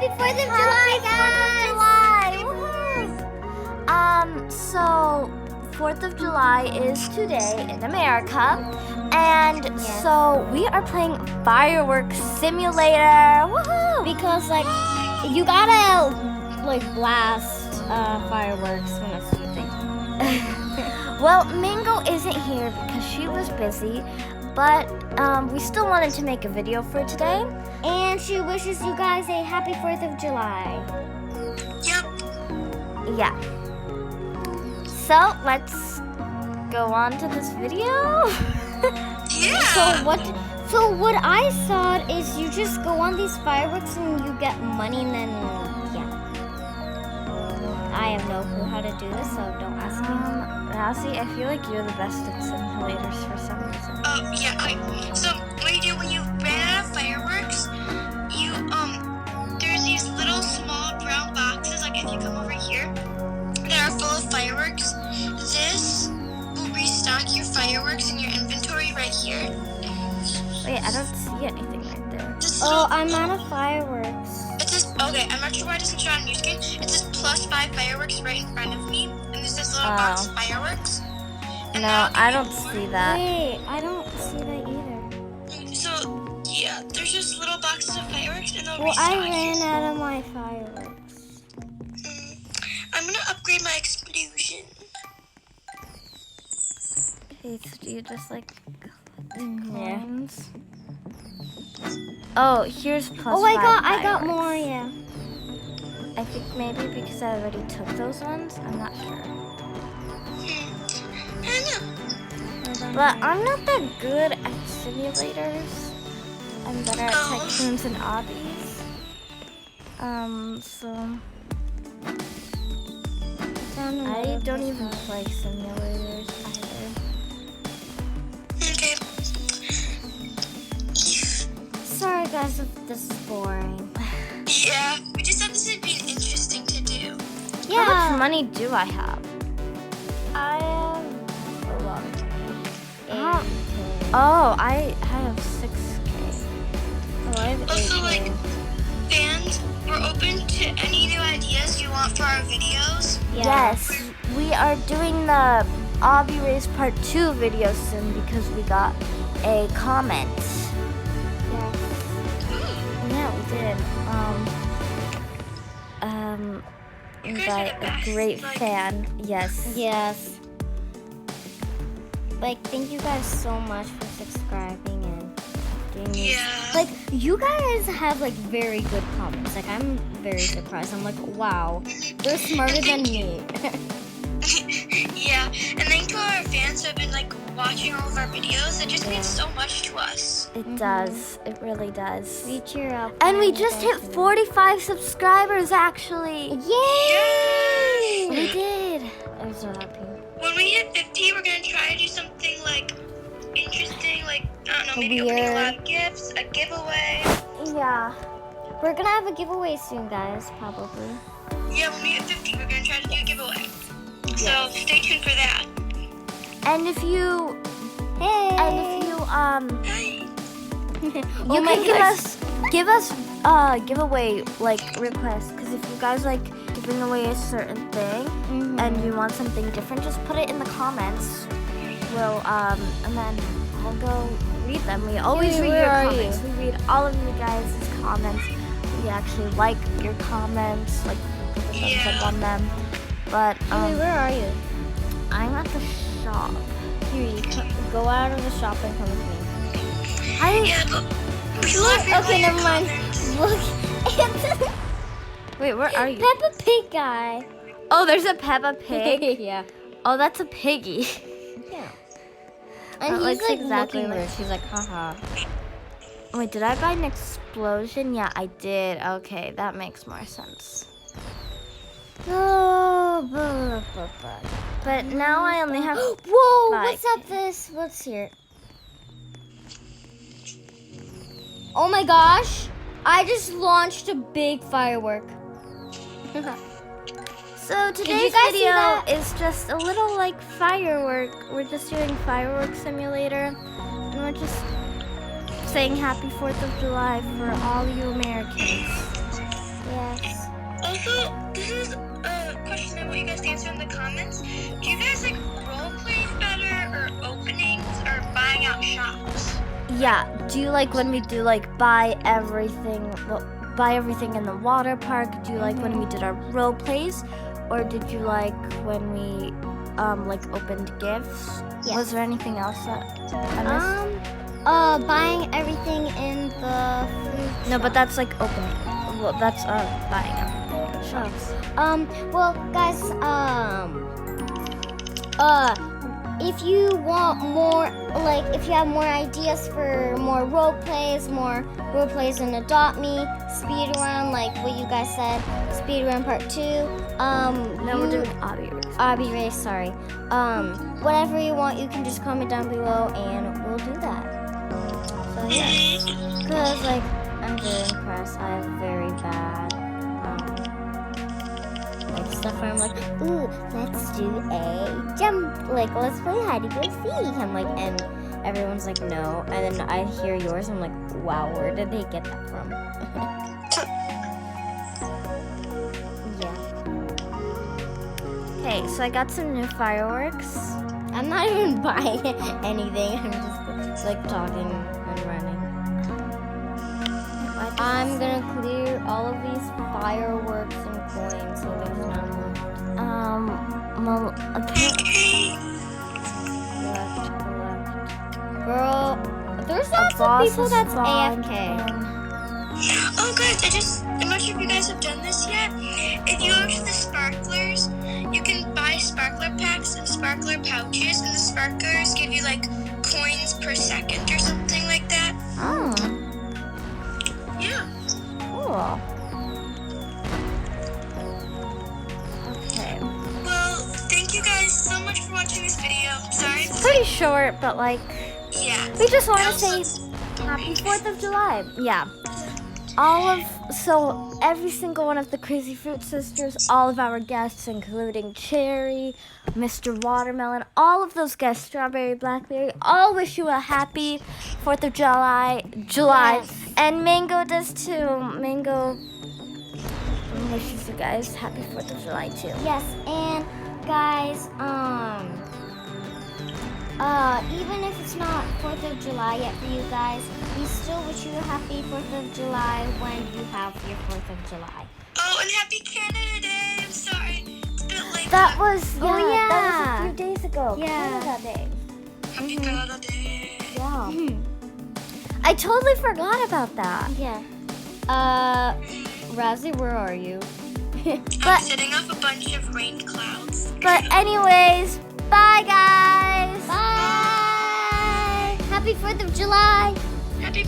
Happy 4th of July, guys! 4th of July! Woohoo! So 4th of July is today in America, and so we are playing Firework Simulator. Woohoo! Because like you gotta like blast fireworks when it's shooting. Well, Mingo isn't here because she was busy, but we still wanted to make a video for today. And she wishes you guys a happy 4th of July. Yep. Yeah. So let's go on to this video. Yeah. So what I saw is you just go on these fireworks and you get money and then I have no clue how to do this, so don't ask me. Rousey, I feel like you're the best at simulators for some reason. Yeah, okay. So what you do when you ran out of fireworks, you there's these little small brown boxes, like if you come over here, that are full of fireworks. This will restock your fireworks in your inventory right here. Wait, I don't see anything right there. Oh, I'm out of fireworks. It says, okay, I'm not sure why it doesn't show on your screen. It says +5 fireworks right in front of me, and there's this little box of fireworks. And No, I don't see that. Wait, I don't see that either. So, yeah, there's just little boxes of fireworks, and they'll Well, restock I you. ran out of my fireworks. I'm gonna upgrade my explosion. Okay, so do you just like collect Yeah. coins? Oh, here's +5 Oh, I got fireworks. more, yeah. I think maybe because I already took those ones. I'm not sure. I don't know. But I'm not that good at simulators. I'm better at tycoons and obbies. So I don't even play simulators either. Okay. Sorry guys if this is boring. Yeah, we just thought this would be interesting to do. How much money do I have? I have a lot. Oh, I have 6K. Oh, I have Also, 8K. like, fans, we're open to any new ideas you want for our videos. Yes, we are doing the Obby Race Part 2 video soon because we got a comment. Yeah, we did. You guys By are the a best, great like- fan. Yes. Yes. Like, thank you guys so much for subscribing and doing these. Yeah. Like, you guys have, like, very good comments. Like, I'm very surprised. I'm like, wow. They're smarter than me. Yeah, and thank to our fans who have been, like, watching all of our videos. It just means so much to us. It does. It really does. We cheer up. And we when you just guys hit do. 45 subscribers, actually. Yay! We did. I'm so happy. When we hit 50, we're gonna try to do something, like, interesting, like, I don't know, maybe opening a Weird. lot of gifts, a giveaway. Yeah. We're gonna have a giveaway soon, guys, probably. Yeah, when we hit 50, we're gonna try to do a giveaway. So stay tuned for that. And if you, Hey! Hey. you Oh my can gosh. give us giveaway like requests, because if you guys like giving away a certain thing and you want something different, just put it in the comments. We'll and then we'll go read them. We always Hey, read where your are comments. you? We read all of you guys' comments. We actually like your comments, like put the thumbs up on them. But Hey, where are you? I'm at the shop. Here, you go out of the shop and come with me. Yeah, but we love your Okay, never mind. comments. Look, Wait, where are you? Peppa Pig guy. Oh, there's a Peppa Pig. Yeah. Oh, that's a piggy. Yeah. That And he's looks like exactly looking like- weird. She's like, haha. Wait, did I buy an explosion? Yeah, I did. Okay, that makes more sense. Oh, But now I only have. Whoa, Like- what's up this? What's here? Oh my gosh. I just launched a big firework. So today's you guys see video that? is just a little like firework. We're just doing Firework Simulator, and we're just saying Happy 4th of July for all you Americans. want you guys to answer in the comments. Do you guys like role playing better, or openings, or buying out shops? Yeah. Do you like when we do like buy everything in the water park? Do you like when we did our role plays, or did you like when we like opened gifts? Yes. Was there anything else that I missed? Buying everything in the food No, but shop. that's like opening. Well, that's buying everything at shops. Well, guys, if you want more, like, if you have more ideas for more role plays in Adopt Me, speed run, like what you guys said, speed run part 2. No, we're doing obby race. Obby race, sorry. Whatever you want, you can just comment down below, and we'll do that. So yeah, cause like I'm very impressed. I have very bad like stuff where I'm like, ooh, let's do a jump, like let's play hide and go seek. I'm like, and everyone's like, no, and then I hear yours. I'm like, wow, where did they get that from? Yeah. Okay, so I got some new fireworks. I'm not even buying anything. I'm just like talking and running. I'm gonna clear all of these fireworks and coins so there's none left. Well, apparently, Collect. Girl, there's a lots of boss people has that's spawned AFK. Oh guys, I'm not sure if you guys have done this yet. If you go to the sparklers, you can buy sparkler packs and sparkler pouches, and the sparklers give you like coins per second or something like that. Oh, Yeah. cool. Okay. Well, thank you guys so much for watching this video. Sorry. It's pretty short, but like, Yeah. we just want to Also, say Happy 4th of July. Yeah. So every single one of the Crazy Fruit Sisters, all of our guests, including Cherry, Mr. Watermelon, all of those guests, Strawberry, Blackberry, all wish you a happy 4th of July. Yes. And Mango does too. Mango wishes you guys happy 4th of July too. Yes, and guys, even if it's not 4th of July yet for you guys, we still wish you a happy 4th of July when you have your 4th of July. Oh, and happy Canada Day. I'm sorry. It's a bit late. That was, Oh, that was yeah. a few days ago. Yeah. Canada Day. Happy Canada Day. Yeah. I totally forgot about that. Yeah. Razzie, where are you? I'm setting off a bunch of rain clouds. But anyways, bye guys. Bye! Happy 4th of July! Happy